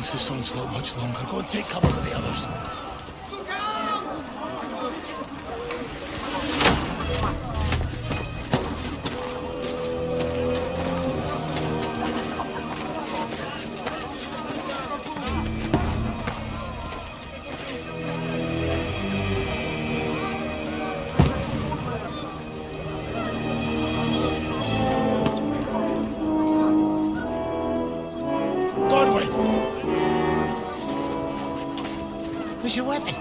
last this onslaught much longer. Go and take cover with the others. Where's your weapon?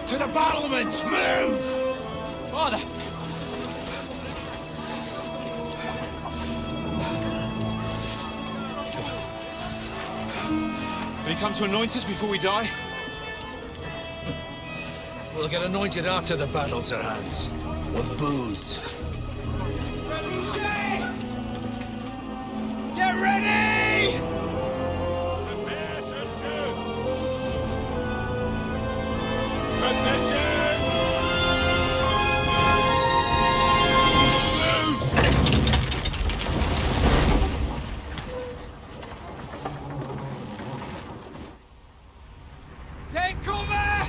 To the battlements! Move! Father! Will you come to anoint us before we die? We'll get anointed after the battles are hands. With booze. Get ready! Take cover!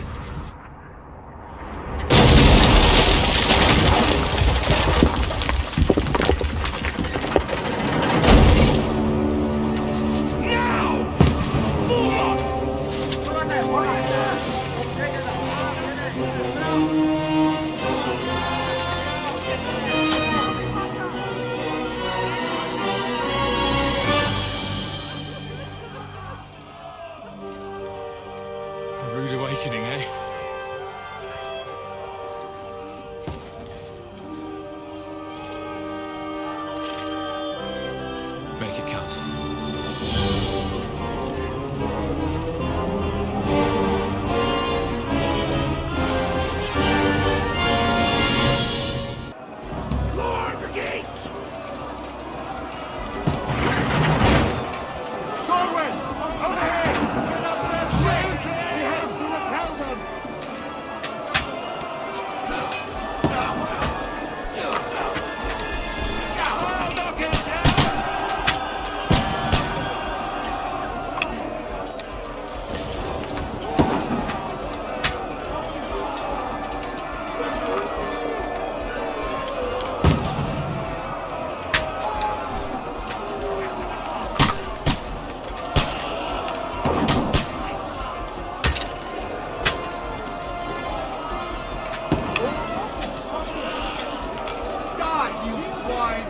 A rude awakening, eh? Make it count. Lord, the gates! Godwin! Over here! Get up there quick! We have to repel them! Die, you swine!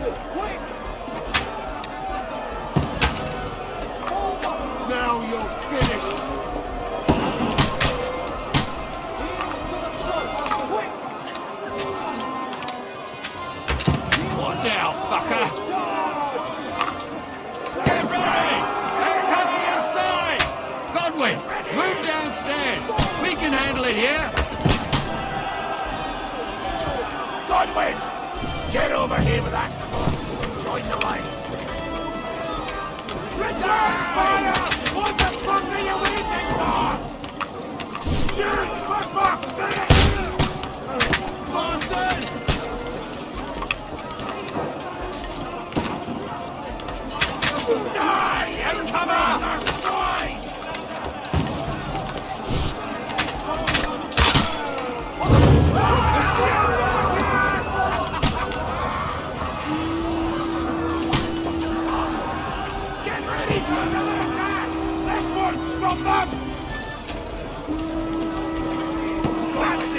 Now you're finished! What now, fucker? Get ready! They're coming inside! Godwin, move downstairs! We can handle it here! Godwin! Get over here with that cross and join the line! Return fire! What the fuck are you waiting for? Shoot, for fuck's sake! Bastards! Die, incomer! Destroy! Get ready for another attack! This won't stop them! That's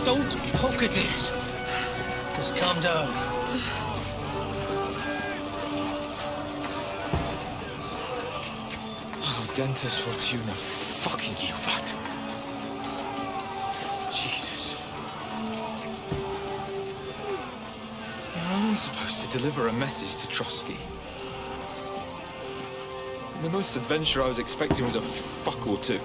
Don't poke at it. Just calm down. Oh, Dentes Fortuna, fucking you, vat. Jesus. You're only supposed to deliver a message to Trotsky. The most adventure I was expecting was a fuck or two.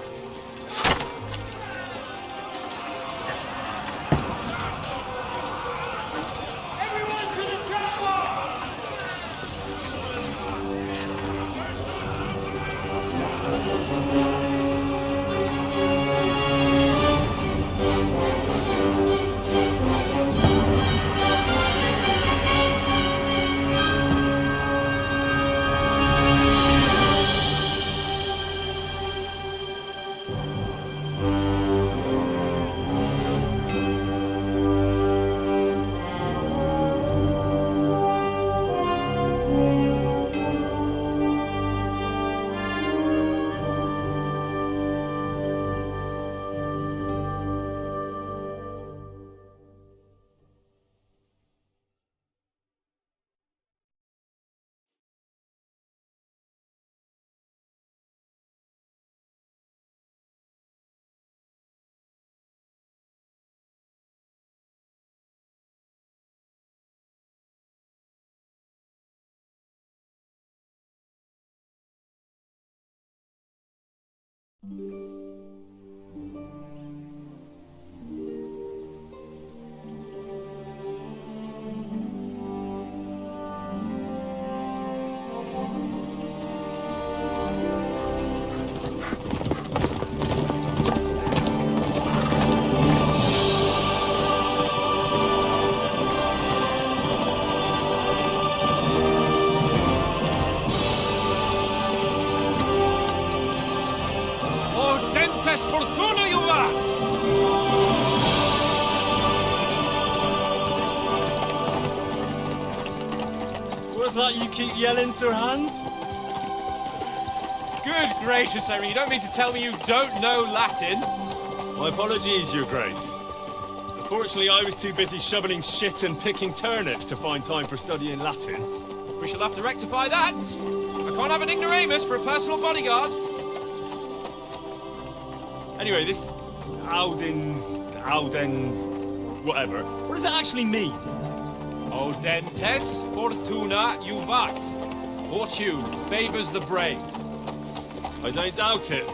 Fortuna, you vat! What's that you keep yelling, Sir Hans? Good gracious, Henry, you don't mean to tell me you don't know Latin? My apologies, Your Grace. Unfortunately, I was too busy shoveling shit and picking turnips to find time for studying Latin. We shall have to rectify that. I can't have an ignoramus for a personal bodyguard. Anyway, this Audens, whatever. What does it actually mean? Audentes fortuna juvat. Fortune favors the brave. I don't doubt it.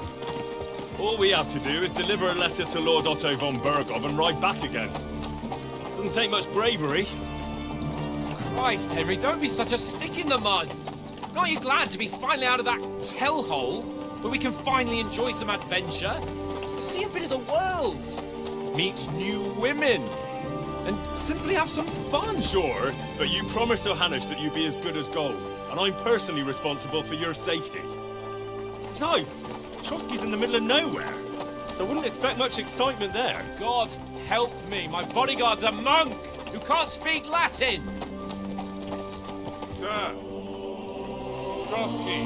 All we have to do is deliver a letter to Lord Otto von Bergov and ride back again. Doesn't take much bravery. Christ, Henry, don't be such a stick in the mud. Aren't you glad to be finally out of that hellhole where we can finally enjoy some adventure? See a bit of the world, meet new women, and simply have some fun. Sure, but you promised Johannes that you'd be as good as gold, and I'm personally responsible for your safety. Besides, Trotsky's in the middle of nowhere, so I wouldn't expect much excitement there. God help me, my bodyguard's a monk who can't speak Latin. Sir! Trotsky!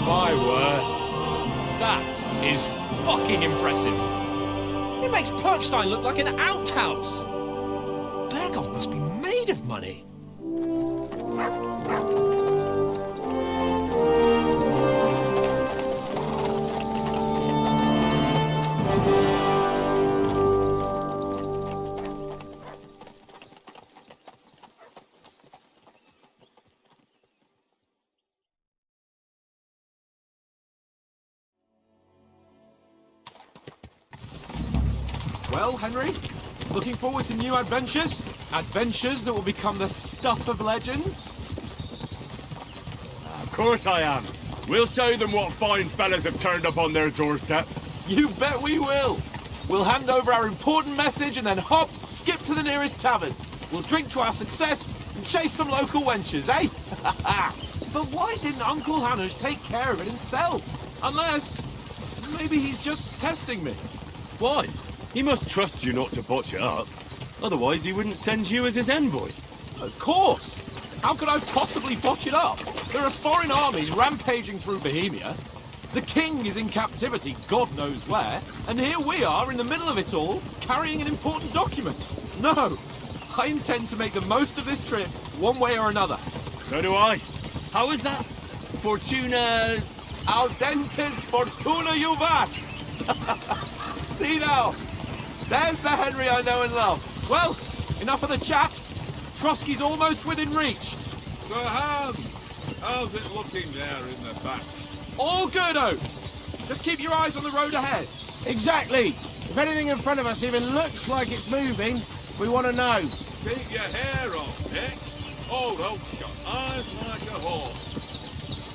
My word, that is fucking impressive. It makes Perkstein look like an outhouse. Bergov must be made of money. Well, Henry, looking forward to new adventures? Adventures that will become the stuff of legends? Of course I am. We'll show them what fine fellas have turned up on their doorstep. You bet we will. We'll hand over our important message and then hop, skip to the nearest tavern. We'll drink to our success and chase some local wenches, eh? But why didn't Uncle Hannes take care of it himself? Unless... maybe he's just testing me. Why? He must trust you not to botch it up. Otherwise, he wouldn't send you as his envoy. Of course! How could I possibly botch it up? There are foreign armies rampaging through Bohemia. The king is in captivity, God knows where. And here we are in the middle of it all, carrying an important document. No! I intend to make the most of this trip, one way or another. So do I. How is that? Fortuna... Audentes fortuna juvat! See now, there's the Henry I know and love. Well, enough of the chat. Trotsky's almost within reach. Sir Hans, how's it looking there in the back? All good, Oates. Just keep your eyes on the road ahead. Exactly. If anything in front of us even looks like it's moving, we want to know. Keep your hair on, Dick. Old Oak's got eyes like a horse.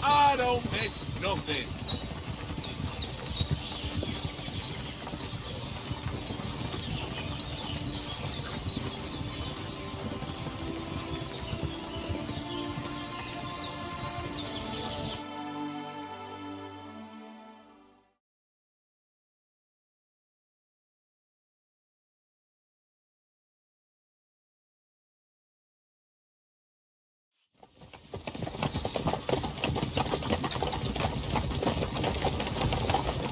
I don't miss nothing.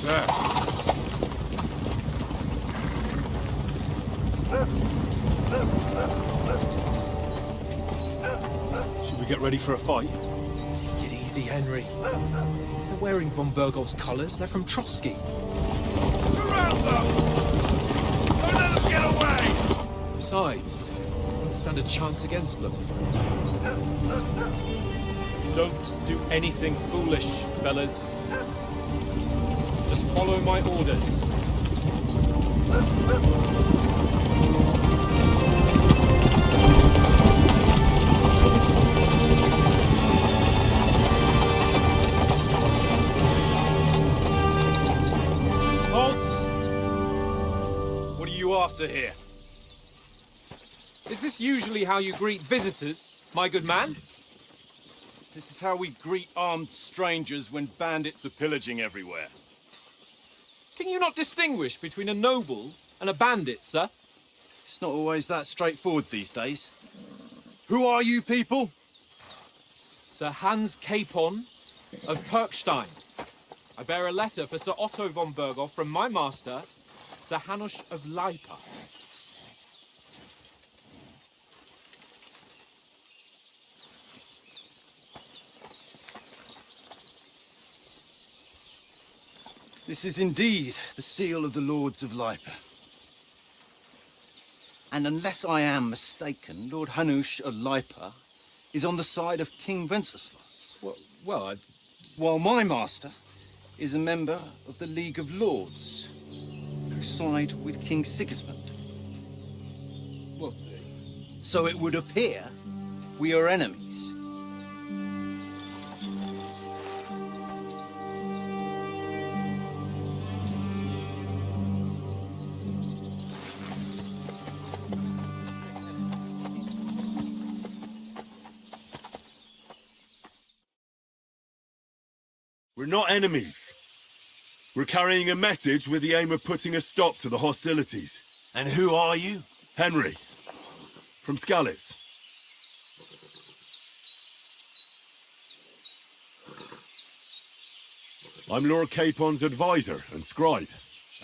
Sir. Should we get ready for a fight? Take it easy, Henry. They're wearing von Bergov's colours. They're from Trotsky. Surround them! Don't let them get away! Besides, I don't stand a chance against them. Don't do anything foolish, fellas. Just follow my orders. Halt! What are you after here? Is this usually how you greet visitors, my good man? This is how we greet armed strangers when bandits are pillaging everywhere. Can you not distinguish between a noble and a bandit, sir? It's not always that straightforward these days. Who are you people? Sir Hans Capon of Perkstein. I bear a letter for Sir Otto von Berghoff from my master, Sir Hanush of Lipa. This is indeed the seal of the Lords of Lipa. And unless I am mistaken, Lord Hanush of Lipa is on the side of King Wenceslas. Well, While my master is a member of the League of Lords, who side with King Sigismund. well, So it would appear we are enemies. We're not enemies. We're carrying a message with the aim of putting a stop to the hostilities. And who are you? Henry, from Skalitz. I'm Lord Capon's advisor and scribe,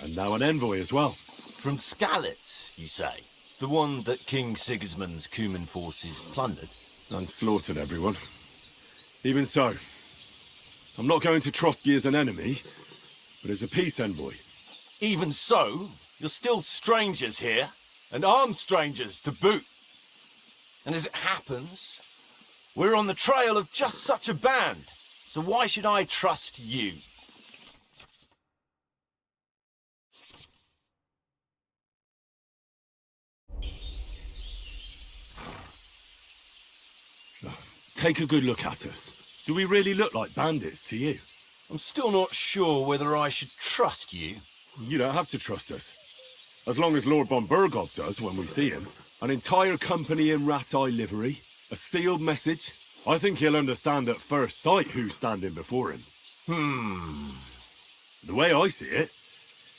and now an envoy as well. From Skalitz, you say? The one that King Sigismund's Cuman forces plundered? And slaughtered everyone. Even so, I'm not going to Trotsky as an enemy, but as a peace envoy. Even so, you're still strangers here, and armed strangers to boot. And as it happens, we're on the trail of just such a band, so why should I trust you? Take a good look at us. Do we really look like bandits to you? I'm still not sure whether I should trust you. You don't have to trust us. As long as Lord von Berghoff does when we see him. An entire company in rat-eye livery, a sealed message. I think he'll understand at first sight who's standing before him. The way I see it,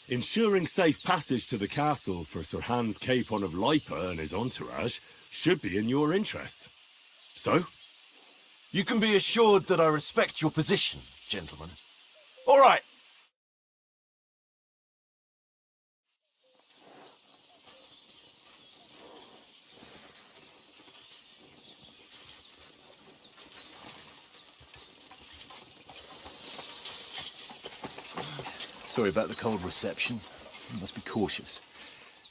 ensuring safe passage to the castle for Sir Hans Capon of Lipa and his entourage should be in your interest. So? You can be assured that I respect your position, gentlemen. All right. Sorry about the cold reception. You must be cautious.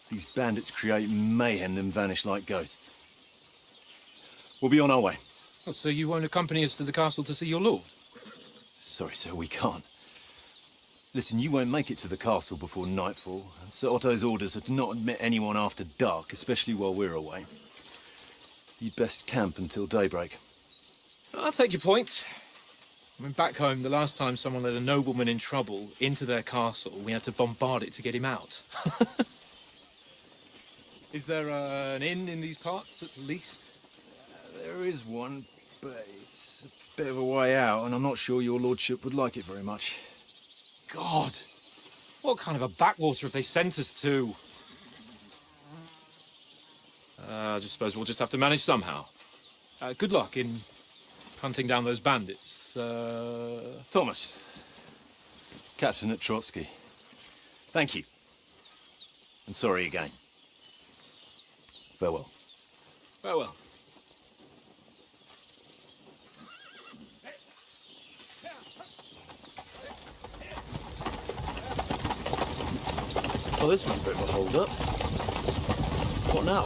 These bandits create mayhem, then vanish like ghosts. We'll be on our way. Oh, so you won't accompany us to the castle to see your lord? Sorry, sir, we can't. Listen, you won't make it to the castle before nightfall, and Sir Otto's orders are to not admit anyone after dark, especially while we're away. You'd best camp until daybreak. I'll take your point. I mean, back home, the last time someone let a nobleman in trouble into their castle, we had to bombard it to get him out. Is there an inn in these parts, at least? There is one, but it's a bit of a way out, and I'm not sure your lordship would like it very much. God! What kind of a backwater have they sent us to? I just suppose we'll just have to manage somehow. Good luck in hunting down those bandits. Thomas, Captain at Trotsky. Thank you. And sorry again. Farewell. Farewell. Well, this is a bit of a hold-up. What now?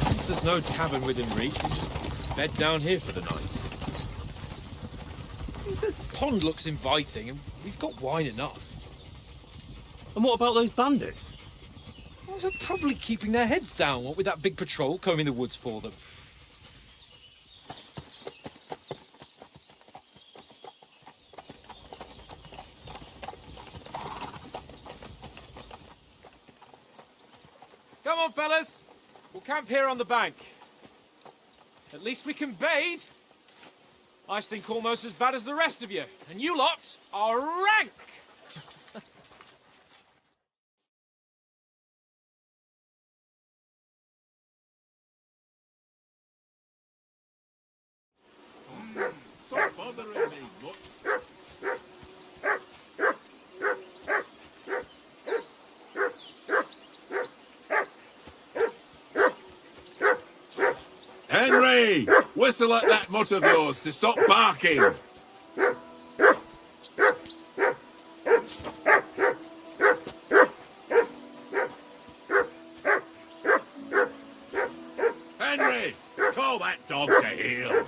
Since there's no tavern within reach, we'll just bed down here for the night. The pond looks inviting, and we've got wine enough. And what about those bandits? Well, they're probably keeping their heads down, what with that big patrol combing the woods for them. Come on, fellas. We'll camp here on the bank. At least we can bathe. I stink almost as bad as the rest of you, and you lot are rank! Stop bothering me, mutt. Henry! Whistle at that mutt of yours to stop barking! Henry! Call that dog to heel!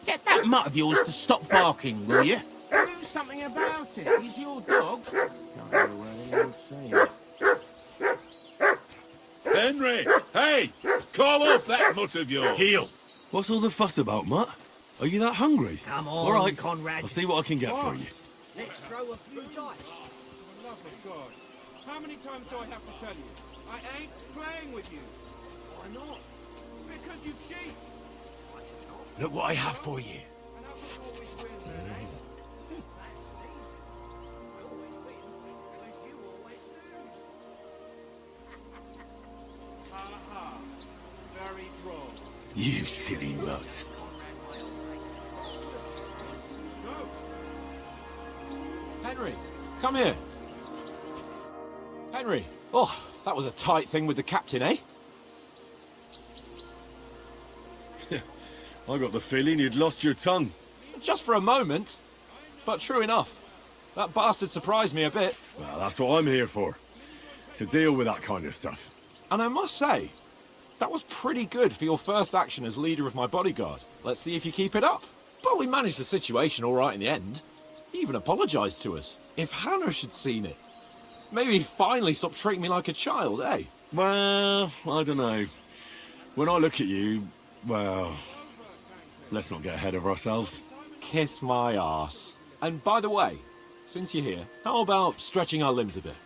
Get that mutt of yours to stop barking, will you? Do something about it. He's your dog. Can't go away and say it. Henry! Hey! Call off that mutt of yours! Heel! What's all the fuss about, Mutt? Are you that hungry? Come on, all right, Conrad. I'll see what I can get for you. Let's throw a few dice. For the love of God. How many times do I have to tell you? I ain't playing with you. Why not? Because you cheat. Look what I have for you. And how can you always win, then, eh? That's easy. I always win because you always lose. Ha ha. Very droll. You silly mutt. No. Henry, come here. Henry. Oh, that was a tight thing with the captain, eh? I got the feeling you'd lost your tongue. Just for a moment. But true enough. That bastard surprised me a bit. Well, that's what I'm here for. To deal with that kind of stuff. And I must say, that was pretty good for your first action as leader of my bodyguard. Let's see if you keep it up. But we managed the situation all right in the end. He even apologised to us. If Hanush had seen it, maybe he'd finally stop treating me like a child, eh? Well, I don't know. When I look at you, well, let's not get ahead of ourselves. Kiss my arse. And by the way, since you're here, how about stretching our limbs a bit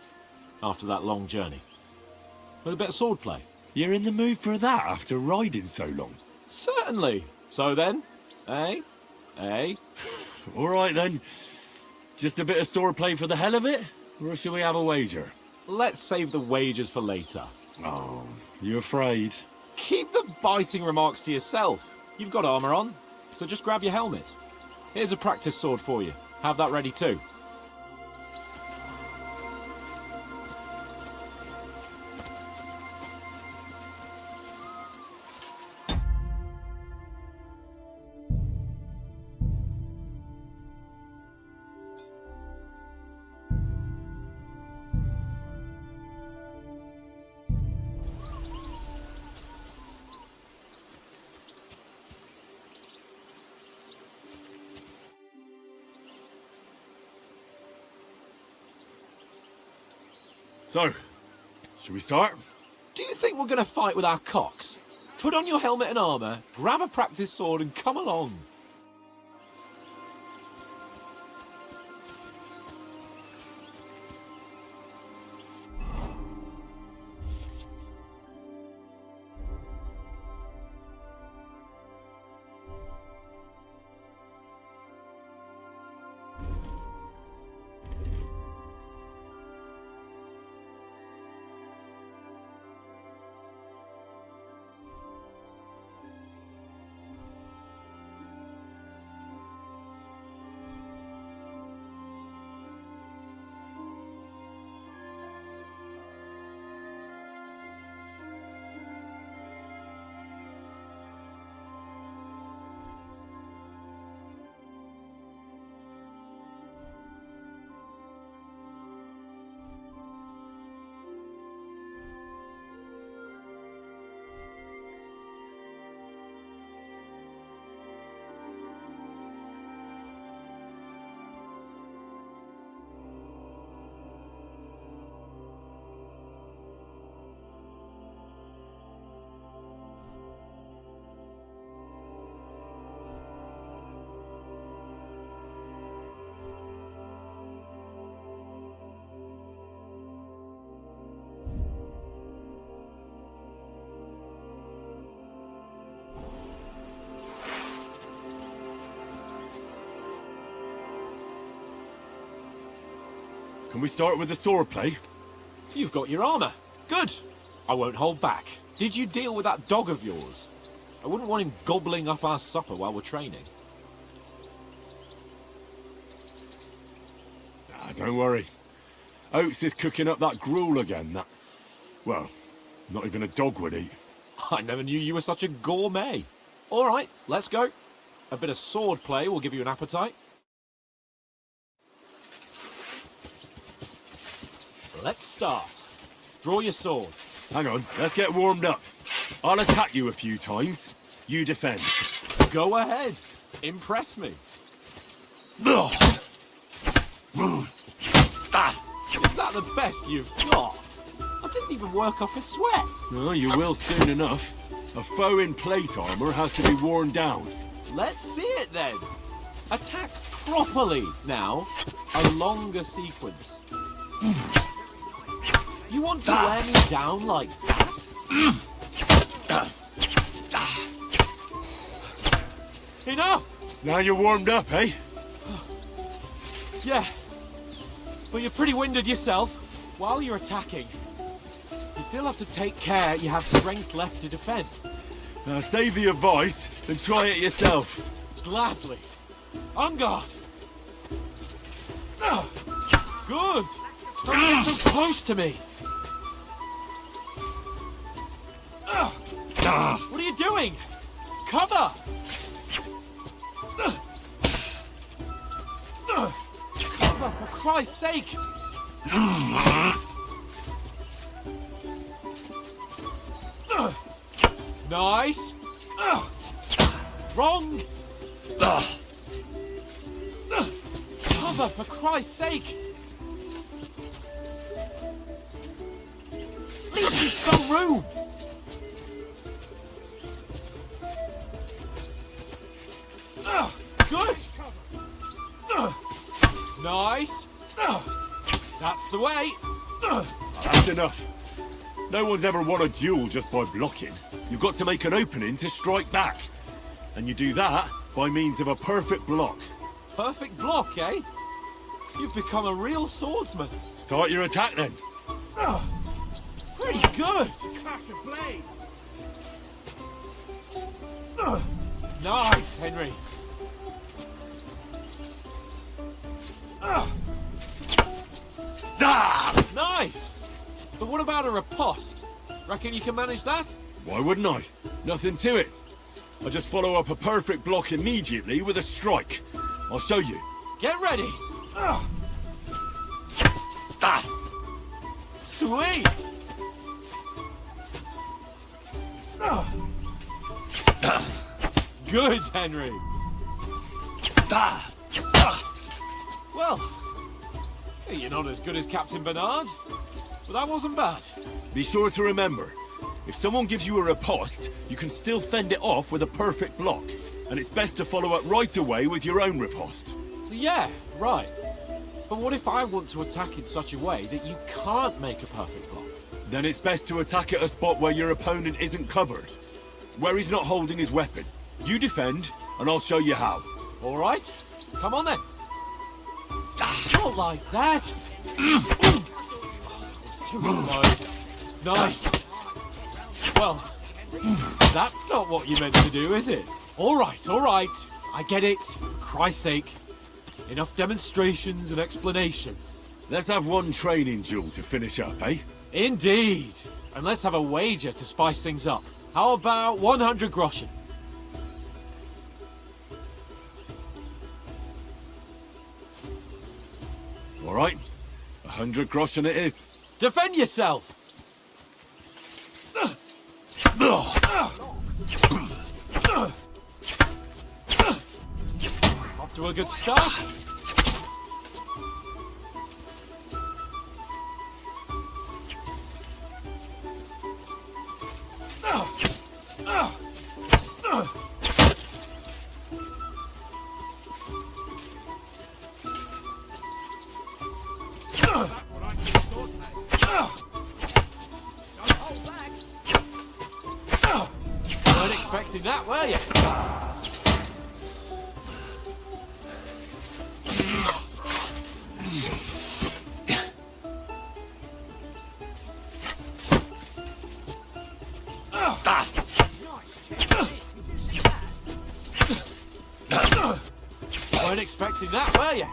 after that long journey? With a bit of swordplay. You're in the mood for that after riding so long? Certainly. So then, eh? Eh? All right then. Just a bit of swordplay for the hell of it? Or shall we have a wager? Let's save the wagers for later. Oh, you afraid? Keep the biting remarks to yourself. You've got armor on, so just grab your helmet. Here's a practice sword for you. Have that ready too. So, should we start? Do you think we're going to fight with our cocks? Put on your helmet and armor, grab a practice sword and come along. Can we start with the swordplay? You've got your armor. Good. I won't hold back. Did you deal with that dog of yours? I wouldn't want him gobbling up our supper while we're training. Don't worry. Oates is cooking up that gruel again, that... Well, not even a dog would eat. I never knew you were such a gourmet. All right, let's go. A bit of sword play will give you an appetite. Let's start. Draw your sword. Hang on, let's get warmed up. I'll attack you a few times. You defend. Go ahead. Impress me. Is that the best you've got? I didn't even work off a sweat. No, you will soon enough. A foe in plate armor has to be worn down. Let's see it then. Attack properly. Now, a longer sequence. You want to wear me down like that? Enough! Now you're warmed up, eh? Yeah. But you're pretty winded yourself. While you're attacking, you still have to take care you have strength left to defend. Now save the advice and try it yourself. Gladly. On guard. Good. Don't get so close to me. What are you doing? Cover! Cover, for Christ's sake! Nice! Wrong! Cover, for Christ's sake! Leave me some room! Good! Nice! That's the way! That's enough. No one's ever won a duel just by blocking. You've got to make an opening to strike back. And you do that by means of a perfect block. Perfect block, eh? You've become a real swordsman. Start your attack then. Pretty good. Clash of blades. Nice, Henry. Nice. But what about a riposte? Reckon you can manage that? Why wouldn't I? Nothing to it. I just follow up a perfect block immediately with a strike. I'll show you. Get ready. Sweet. Good, Henry. Well, you're not as good as Captain Bernard, but that wasn't bad. Be sure to remember, if someone gives you a riposte, you can still fend it off with a perfect block. And it's best to follow up right away with your own riposte. Yeah, right. But what if I want to attack in such a way that you can't make a perfect block? Then it's best to attack at a spot where your opponent isn't covered. Where he's not holding his weapon. You defend, and I'll show you how. All right. Come on then. Not like that. Too slow. Nice. Well, that's not what you meant to do, is it? All right, all right. I get it. For Christ's sake. Enough demonstrations and explanations. Let's have one training duel to finish up, eh? Indeed. And let's have a wager to spice things up. How about 100 groschen? All right. 100 groschen it is. Defend yourself! Off to a good start. Weren't expecting that, were you? Weren't expecting that, were you?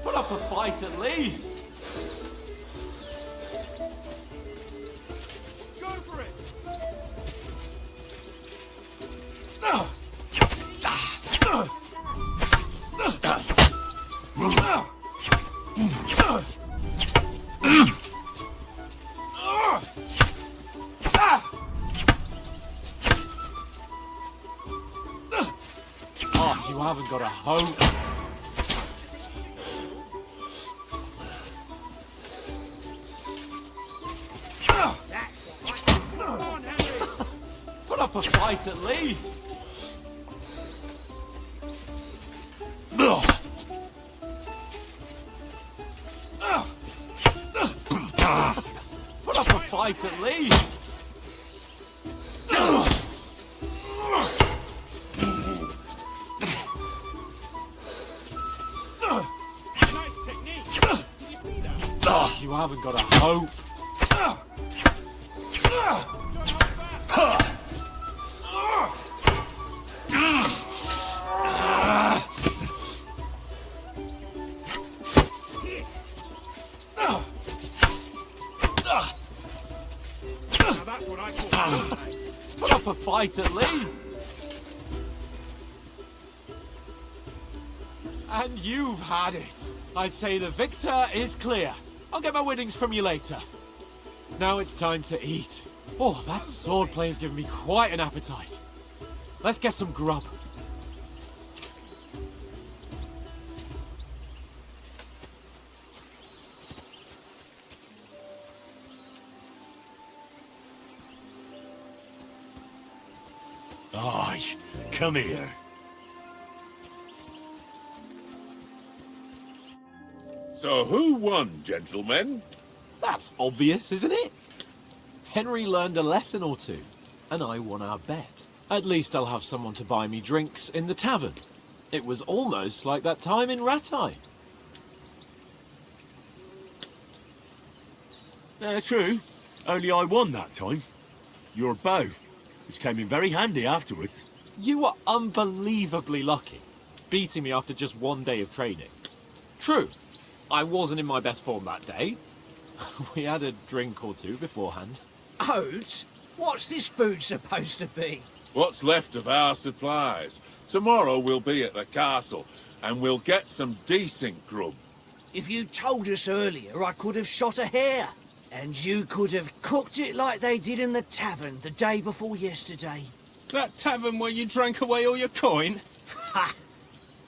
Put up a fight at least. Go for it. Oh, you haven't got a hope. Put up a fight at least. Put up a fight at least. Nice technique. Did you see that? Oh, you haven't got a hope. Now that's what I call Put up a fight at least. And you've had it. I say the victor is clear. I'll get my winnings from you later. Now it's time to eat. Oh, that swordplay has given me quite an appetite. Let's get some grub. Aye, come here. So who won, gentlemen? That's obvious, isn't it? Henry learned a lesson or two, and I won our bet. At least I'll have someone to buy me drinks in the tavern. It was almost like that time in Rattay. True. Only I won that time. Your bow, which came in very handy afterwards. You were unbelievably lucky, beating me after just one day of training. True, I wasn't in my best form that day. We had a drink or two beforehand. Oats? What's this food supposed to be? What's left of our supplies. Tomorrow we'll be at the castle, and we'll get some decent grub. If you told us earlier, I could have shot a hare. And you could have cooked it like they did in the tavern the day before yesterday. That tavern where you drank away all your coin? Ha!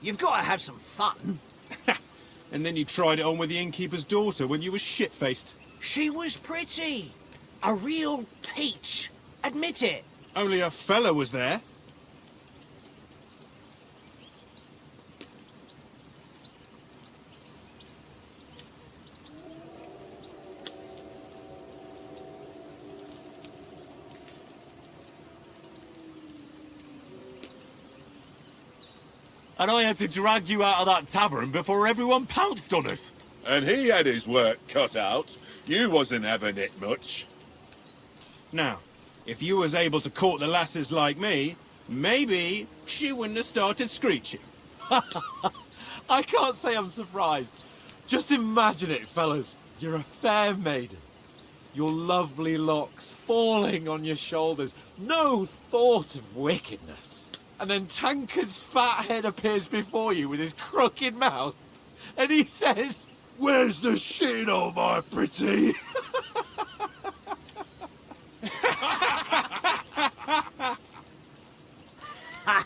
You've got to have some fun. And then you tried it on with the innkeeper's daughter when you were shit-faced. She was pretty. A real peach. Admit it. Only a fella was there. And I had to drag you out of that tavern before everyone pounced on us. And he had his work cut out. You wasn't having it much. Now, if you was able to court the lasses like me, maybe she wouldn't have started screeching. I can't say I'm surprised. Just imagine it, fellas. You're a fair maiden. Your lovely locks falling on your shoulders. No thought of wickedness. And then Tankard's fat head appears before you with his crooked mouth. And he says, "Where's the shit, oh my pretty?" Ha!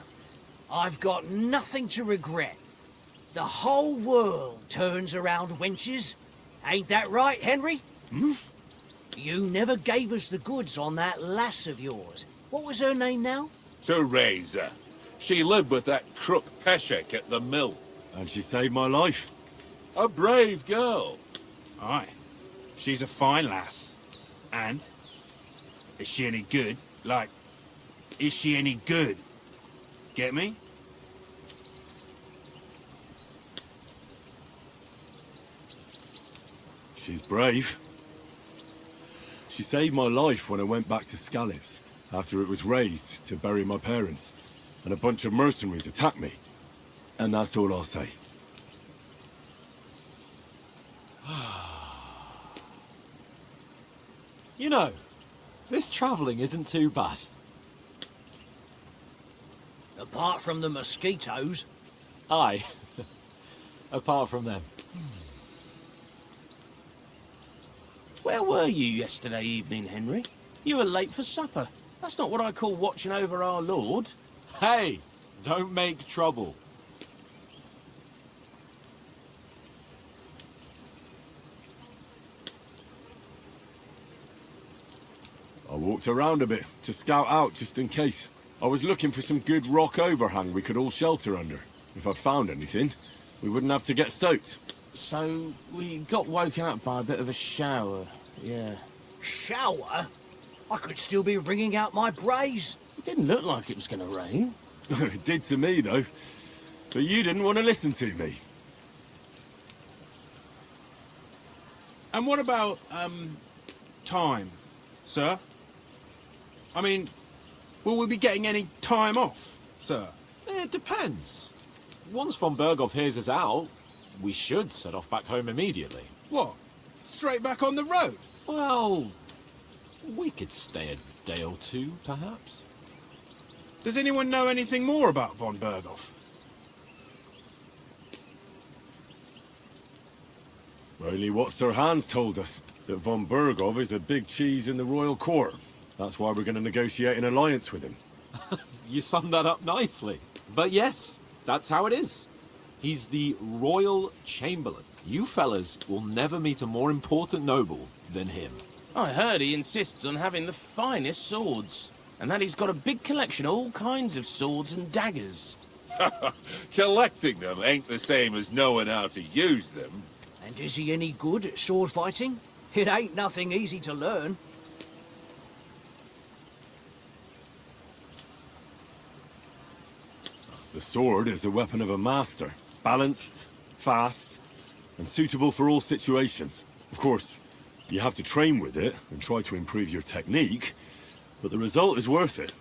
I've got nothing to regret. The whole world turns around wenches. Ain't that right, Henry? Hmm? You never gave us the goods on that lass of yours. What was her name now? Teresa. She lived with that crook Peshek at the mill. And she saved my life. A brave girl. Aye. She's a fine lass. And? Is she any good? Like, is she any good? Get me? She's brave. She saved my life when I went back to Scallis after it was raised to bury my parents. And a bunch of mercenaries attacked me. And that's all I'll say. you know, this travelling isn't too bad. Apart from the mosquitoes. Aye. Apart from them. Where were you yesterday evening, Henry? You were late for supper. That's not what I call watching over our Lord. Hey, don't make trouble. I walked around a bit to scout out just in case. I was looking for some good rock overhang we could all shelter under. If I'd found anything, we wouldn't have to get soaked. So, we got woken up by a bit of a shower, yeah. Shower? I could still be wringing out my brace. It didn't look like it was going to rain. It did to me, though. But you didn't want to listen to me. And what about, time, sir? I mean, will we be getting any time off, sir? It depends. Once von Berghoff hears us out, we should set off back home immediately. What? Straight back on the road? Well, we could stay a day or two, perhaps. Does anyone know anything more about von Berghoff? Only what Sir Hans told us, that von Berghoff is a big cheese in the royal court. That's why we're going to negotiate an alliance with him. You summed that up nicely. But yes, that's how it is. He's the Royal Chamberlain. You fellas will never meet a more important noble than him. I heard he insists on having the finest swords. and that he's got a big collection of all kinds of swords and daggers. Collecting them ain't the same as knowing how to use them. And is he any good at sword fighting? It ain't nothing easy to learn. The sword is the weapon of a master. Balanced, fast, and suitable for all situations. Of course, you have to train with it and try to improve your technique, but the result is worth it.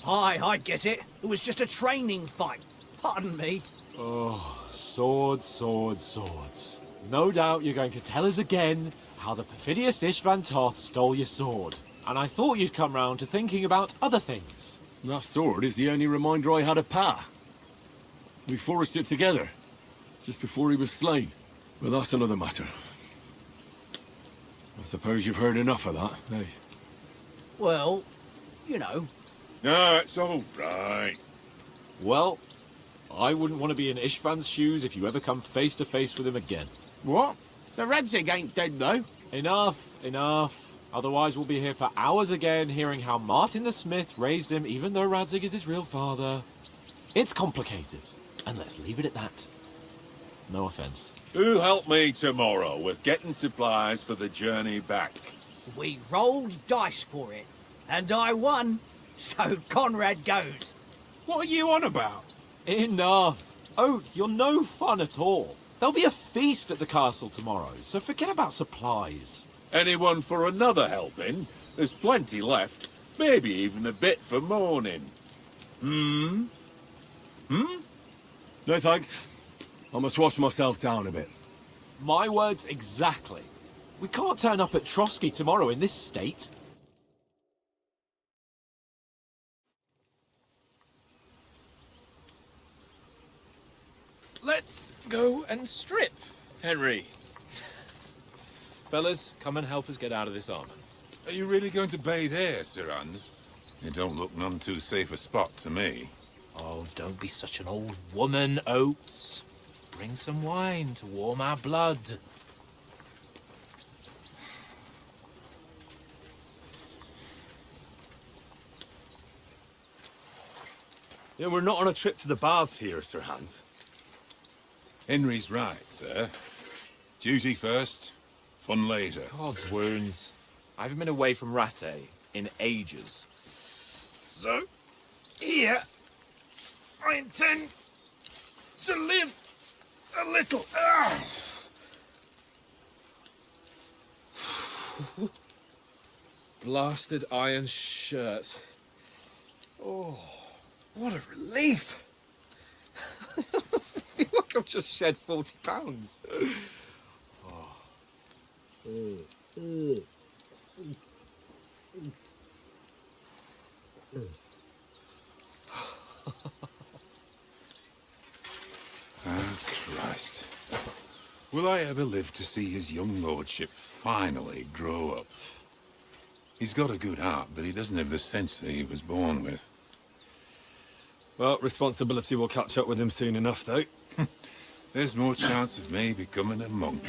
Aye, I get it. It was just a training fight. Pardon me. Oh, swords, swords, swords. No doubt you're going to tell us again how the perfidious Ishvan Toth stole your sword. And I thought you'd come round to thinking about other things. That sword is the only reminder I had of Pa. We forged it together, just before he was slain. But that's another matter. I suppose you've heard enough of that, eh? Well, you know. No, it's all right. Well, I wouldn't want to be in Ishvan's shoes if you ever come face to face with him again. What? So Radzig ain't dead, though? Enough, enough. Otherwise we'll be here for hours again, hearing how Martin the Smith raised him, even though Radzig is his real father. It's complicated, and let's leave it at that. No offense. Who'll help me tomorrow with getting supplies for the journey back? We rolled dice for it, and I won. So Conrad goes. What are you on about? Enough. Oath, you're no fun at all. There'll be a feast at the castle tomorrow, so forget about supplies. Anyone for another helping? There's plenty left. Maybe even a bit for morning. Hmm? No thanks. I must wash myself down a bit. My words exactly. We can't turn up at Trotsky tomorrow in this state. Let's go and strip, Henry. Fellas, come and help us get out of this armor. Are you really going to bathe here, Sir Hans? It don't look none too safe a spot to me. Oh, don't be such an old woman, Oates. Bring some wine to warm our blood. Yeah, we're not on a trip to the baths here, Sir Hans. Henry's right, sir. Duty first, fun later. God's wounds. I haven't been away from Rattay in ages. So, here, I intend to live a little. Blasted iron shirt. Oh, what a relief. I feel like I've just shed 40 pounds. Oh, Christ. Will I ever live to see his young lordship finally grow up? He's got a good heart, but he doesn't have the sense that he was born with. Well, responsibility will catch up with him soon enough, though. There's more chance of me becoming a monk.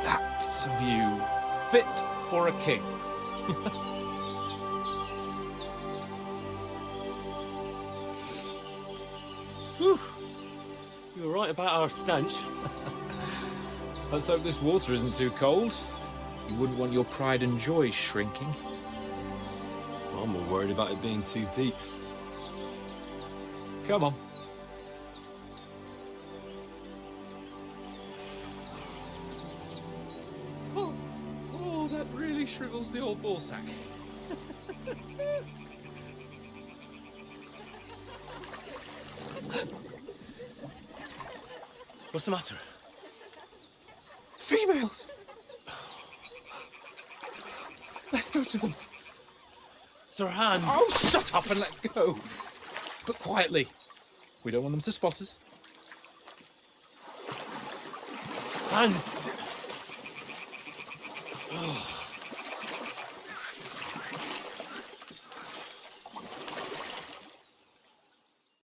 That's a view fit for a king. Whew. You were right about our stench. Let's hope this water isn't too cold. You wouldn't want your pride and joy shrinking. I'm more worried about it being too deep. Come on. Oh, that really shrivels the old ball sack. What's the matter? Females! Let's go to them. Sir Hans. Oh, shut up and let's go. But quietly. We don't want them to spot us. Hans. Oh.